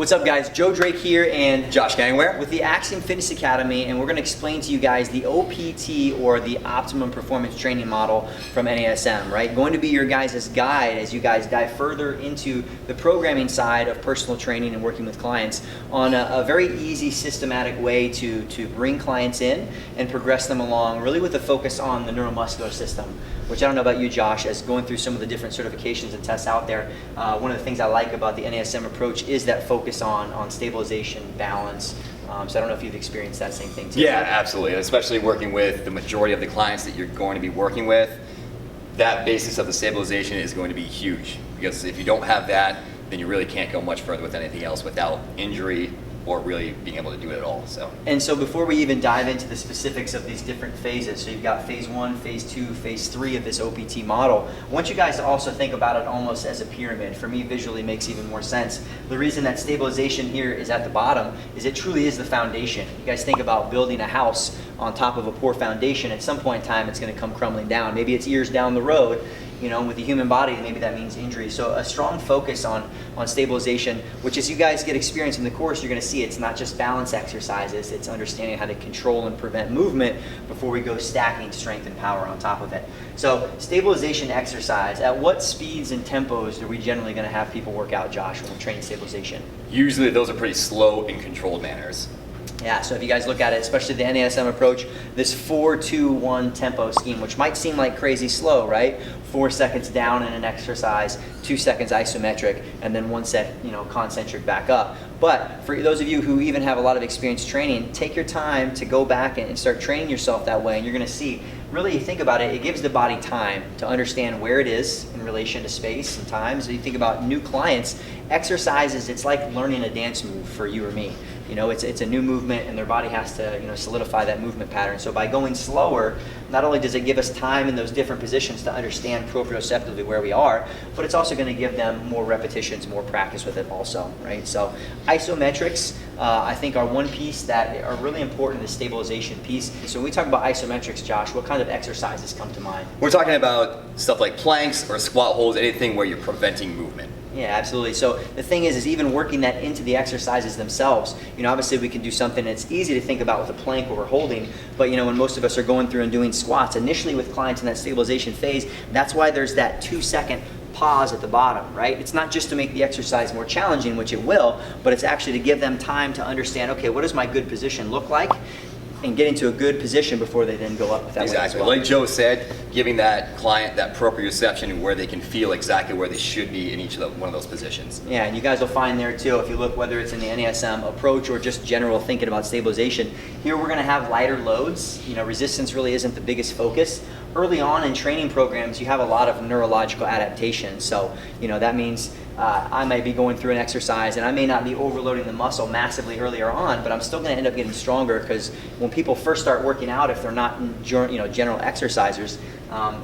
What's up guys, Joe Drake here and Josh Gangware with the Axiom Fitness Academy, and we're going to explain to you guys the OPT or the Optimum Performance Training Model from NASM, right? Going to be your guys' guide as you guys dive further into the programming side of personal training and working with clients on a very easy, systematic way to bring clients in and progress them along, really with a focus on the neuromuscular system, which I don't know about you, Josh, as going through some of the different certifications and tests out there, one of the things I like about the NASM approach is that focus on stabilization, balance. So I don't know if you've experienced that same thing too. Yeah, absolutely. Especially working with the majority of the clients that you're going to be working with, that basis of the stabilization is going to be huge. Because if you don't have that, then you really can't go much further with anything else without injury or really being able to do it at all. And so before we even dive into the specifics of these different phases, so you've got phase 1, phase 2, phase 3 of this OPT model, I want you guys to also think about it almost as a pyramid. For me, visually makes even more sense. The reason that stabilization here is at the bottom is it truly is the foundation. You guys think about building a house on top of a poor foundation. At some point in time, it's going to come crumbling down. Maybe it's years down the road. You know, with the human body, maybe that means injury. So a strong focus on stabilization, which as you guys get experience in the course, you're going to see it's not just balance exercises, it's understanding how to control and prevent movement before we go stacking strength and power on top of it. So stabilization exercise, at what speeds and tempos are we generally going to have people work out, Josh, when we're training stabilization? Usually those are pretty slow and controlled manners. Yeah, so if you guys look at it, especially the NASM approach, this 4-2-1 tempo scheme, which might seem like crazy slow, right? 4 seconds down in an exercise, 2 seconds isometric, and then 1 set, concentric back up. But for those of you who even have a lot of experience training, take your time to go back and start training yourself that way, and you're going to see, really, you think about it, it gives the body time to understand where it is in relation to space and time. So you think about new clients, exercises, it's like learning a dance move for you or me. It's a new movement, and their body has to solidify that movement pattern. So by going slower, not only does it give us time in those different positions to understand proprioceptively where we are, but it's also going to give them more repetitions, more practice with it also, right? So isometrics, I think, are one piece that are really important in the stabilization piece. So when we talk about isometrics, Josh, what kind of exercises come to mind? We're talking about stuff like planks or squat holds, anything where you're preventing movement. Yeah, absolutely. So the thing is even working that into the exercises themselves. Obviously we can do something that's easy to think about with a plank where we're holding, but when most of us are going through and doing squats, initially with clients in that stabilization phase, that's why there's that 2-second pause at the bottom, right? It's not just to make the exercise more challenging, which it will, but it's actually to give them time to understand, okay, what does my good position look like? And get into a good position before they then go up that way as Exactly. well. Like Joe said, giving that client that proprioception where they can feel exactly where they should be in each of one of those positions. Yeah, and you guys will find there too, if you look, whether it's in the NASM approach or just general thinking about stabilization, here we're going to have lighter loads. Resistance really isn't the biggest focus. Early on in training programs, you have a lot of neurological adaptation. So, that means I might be going through an exercise and I may not be overloading the muscle massively earlier on, but I'm still going to end up getting stronger, because when people first start working out, if they're not general exercisers,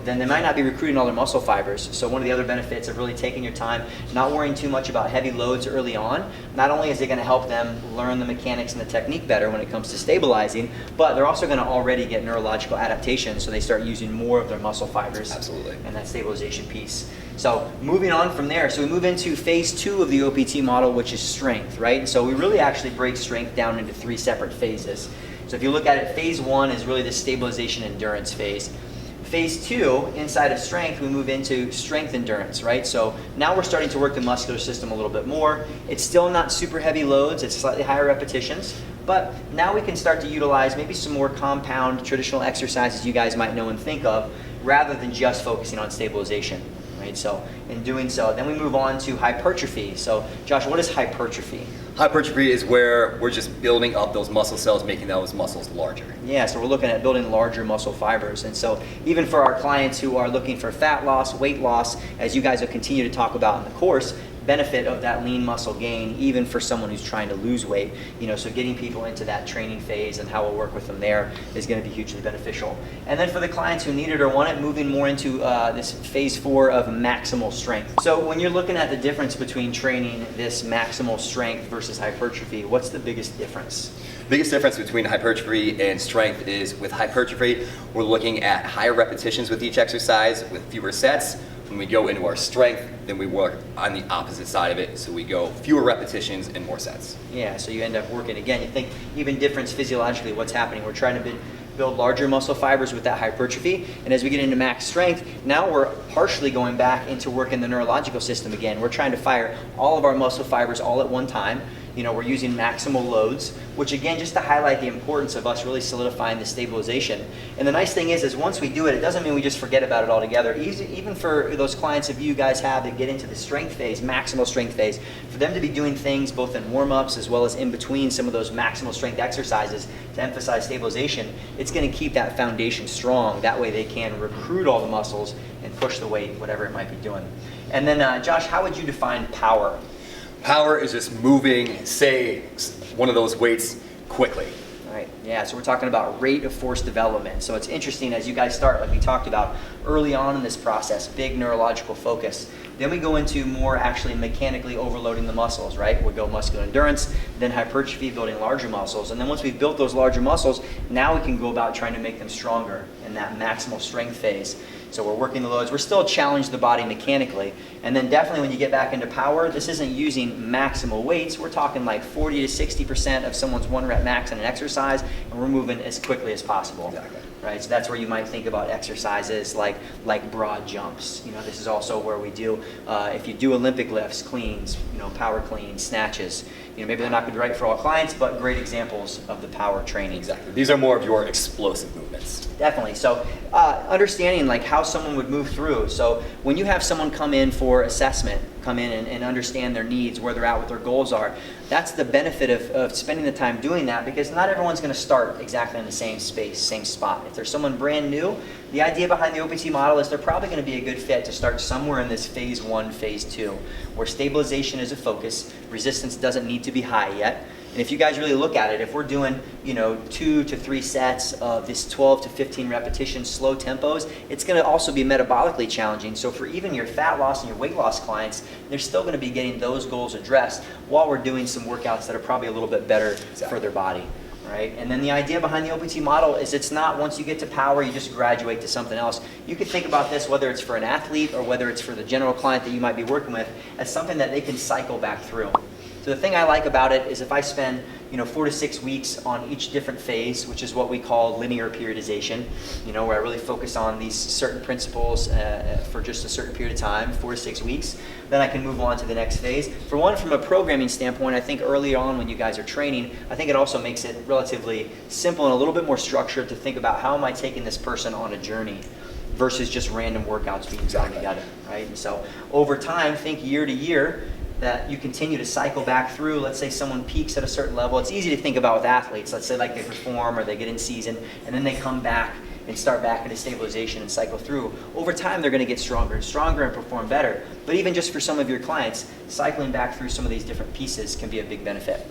then they might not be recruiting all their muscle fibers. So one of the other benefits of really taking your time, not worrying too much about heavy loads early on, not only is it going to help them learn the mechanics and the technique better when it comes to stabilizing, but they're also going to already get neurological adaptation, so they start using more of their muscle fibers. Absolutely. And that stabilization piece. So moving on from there, so we move into phase 2 of the OPT model, which is strength, right? So we really actually break strength down into 3 separate phases. So if you look at it, phase 1 is really the stabilization endurance phase. Phase 2, inside of strength, we move into strength endurance, right? So now we're starting to work the muscular system a little bit more. It's still not super heavy loads, it's slightly higher repetitions, but now we can start to utilize maybe some more compound traditional exercises you guys might know and think of, rather than just focusing on stabilization. Right? So in doing so, then we move on to hypertrophy. So Josh, what is hypertrophy? Hypertrophy is where we're just building up those muscle cells, making those muscles larger. Yeah, so we're looking at building larger muscle fibers. And so even for our clients who are looking for fat loss, weight loss, as you guys will continue to talk about in the course, benefit of that lean muscle gain, even for someone who's trying to lose weight. So getting people into that training phase and how we'll work with them there is going to be hugely beneficial. And then for the clients who need it or want it, moving more into this phase 4 of maximal strength. So when you're looking at the difference between training this maximal strength versus hypertrophy, what's the biggest difference? Biggest difference between hypertrophy and strength is with hypertrophy, we're looking at higher repetitions with each exercise with fewer sets, When we go into our strength, then we work on the opposite side of it. So we go fewer repetitions and more sets. Yeah, so you end up working, again, you think even difference physiologically, what's happening. We're trying to build larger muscle fibers with that hypertrophy, and as we get into max strength, now we're partially going back into working the neurological system again. We're trying to fire all of our muscle fibers all at one time. You know, we're using maximal loads, which again, just to highlight the importance of us really solidifying the stabilization. And the nice thing is once we do it, it doesn't mean we just forget about it altogether. Even for those clients of you guys have that get into the strength phase, maximal strength phase, for them to be doing things both in warm-ups as well as in between some of those maximal strength exercises to emphasize stabilization, it's going to keep that foundation strong. That way they can recruit all the muscles and push the weight, whatever it might be doing. And then Josh, how would you define power? Power is just moving, say, one of those weights quickly. Right. Yeah, so we're talking about rate of force development. So it's interesting as you guys start, like we talked about early on in this process, big neurological focus. Then we go into more actually mechanically overloading the muscles, right? We go muscular endurance, then hypertrophy, building larger muscles. And then once we've built those larger muscles, now we can go about trying to make them stronger in that maximal strength phase. So we're working the loads. We're still challenging the body mechanically. And then definitely when you get back into power, this isn't using maximal weights. We're talking like 40 to 60% of someone's 1 rep max in an exercise, and we're moving as quickly as possible. Exactly. Right? So that's where you might think about exercises like broad jumps. You know, this is also where we do, if you do Olympic lifts, cleans, you know, power cleans, snatches. You know, maybe they're not going to be right for all clients, but great examples of the power training. Exactly. These are more of your explosive movements. Definitely. So understanding like how someone would move through. So when you have someone come in for assessment, come in and understand their needs, where they're at, what their goals are, that's the benefit of spending the time doing that, because not everyone's going to start exactly in the same space, same spot. If there's someone brand new, the idea behind the OPT model is they're probably going to be a good fit to start somewhere in this phase 1, phase 2, where stabilization is a focus, resistance doesn't need to be high yet. And if you guys really look at it, if we're doing, you know, 2 to 3 sets of this 12 to 15 repetition slow tempos, it's going to also be metabolically challenging. So for even your fat loss and your weight loss clients, they're still going to be getting those goals addressed while we're doing some workouts that are probably a little bit better for their body. Right? And then the idea behind the OPT model is it's not once you get to power, you just graduate to something else. You can think about this, whether it's for an athlete or whether it's for the general client that you might be working with, as something that they can cycle back through. So the thing I like about it is if I spend 4 to 6 weeks on each different phase, which is what we call linear periodization, where I really focus on these certain principles for just a certain period of time, 4 to 6 weeks, then I can move on to the next phase. For one, from a programming standpoint, I think early on when you guys are training, I think it also makes it relatively simple and a little bit more structured to think about how am I taking this person on a journey versus just random workouts being done together, right? And so over time, think year to year, that you continue to cycle back through. Let's say someone peaks at a certain level. It's easy to think about with athletes. Let's say like they perform or they get in season and then they come back and start back into stabilization and cycle through. Over time, they're going to get stronger and stronger and perform better. But even just for some of your clients, cycling back through some of these different pieces can be a big benefit.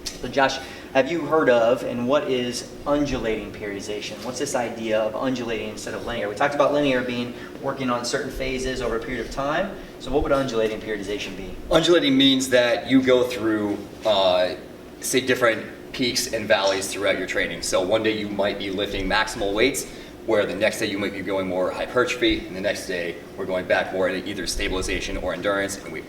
So Josh, have you heard of and what is undulating periodization? What's this idea of undulating instead of linear? We talked about linear being working on certain phases over a period of time. So what would undulating periodization be? Undulating means that you go through, say, different peaks and valleys throughout your training. So one day you might be lifting maximal weights, where the next day you might be going more hypertrophy, and the next day we're going back more into either stabilization or endurance, and we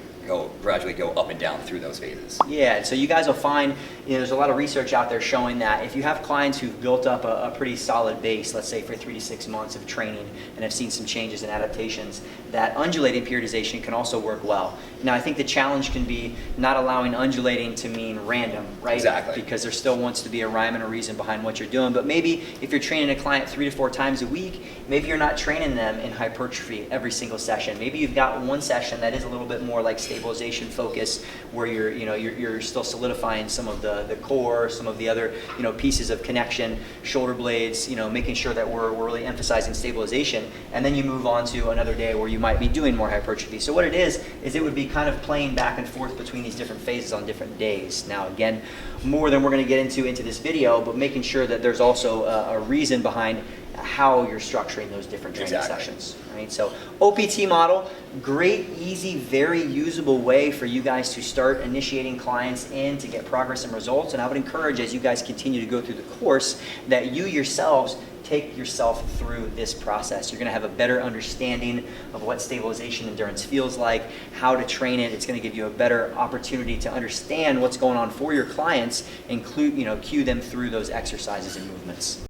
gradually go up and down through those phases. Yeah, so you guys will find, there's a lot of research out there showing that if you have clients who've built up a pretty solid base, let's say for 3 to 6 months of training and have seen some changes and adaptations, that undulating periodization can also work well. Now, I think the challenge can be not allowing undulating to mean random, right? Exactly. Because there still wants to be a rhyme and a reason behind what you're doing. But maybe if you're training a client 3 to 4 times a week, maybe you're not training them in hypertrophy every single session. Maybe you've got one session that is a little bit more like stabilization focus, where you're still solidifying some of the core, some of the other pieces of connection, shoulder blades, making sure that we're really emphasizing stabilization, and then you move on to another day where you might be doing more hypertrophy. So what it is it would be kind of playing back and forth between these different phases on different days. Now again, more than we're going to get into this video, but making sure that there's also a reason behind how you're structuring those different training Exactly. sessions, right? So OPT model, great, easy, very usable way for you guys to start initiating clients in to get progress and results. And I would encourage, as you guys continue to go through the course, that you yourselves take yourself through this process. You're going to have a better understanding of what stabilization endurance feels like, how to train it. It's going to give you a better opportunity to understand what's going on for your clients, cue them through those exercises and movements.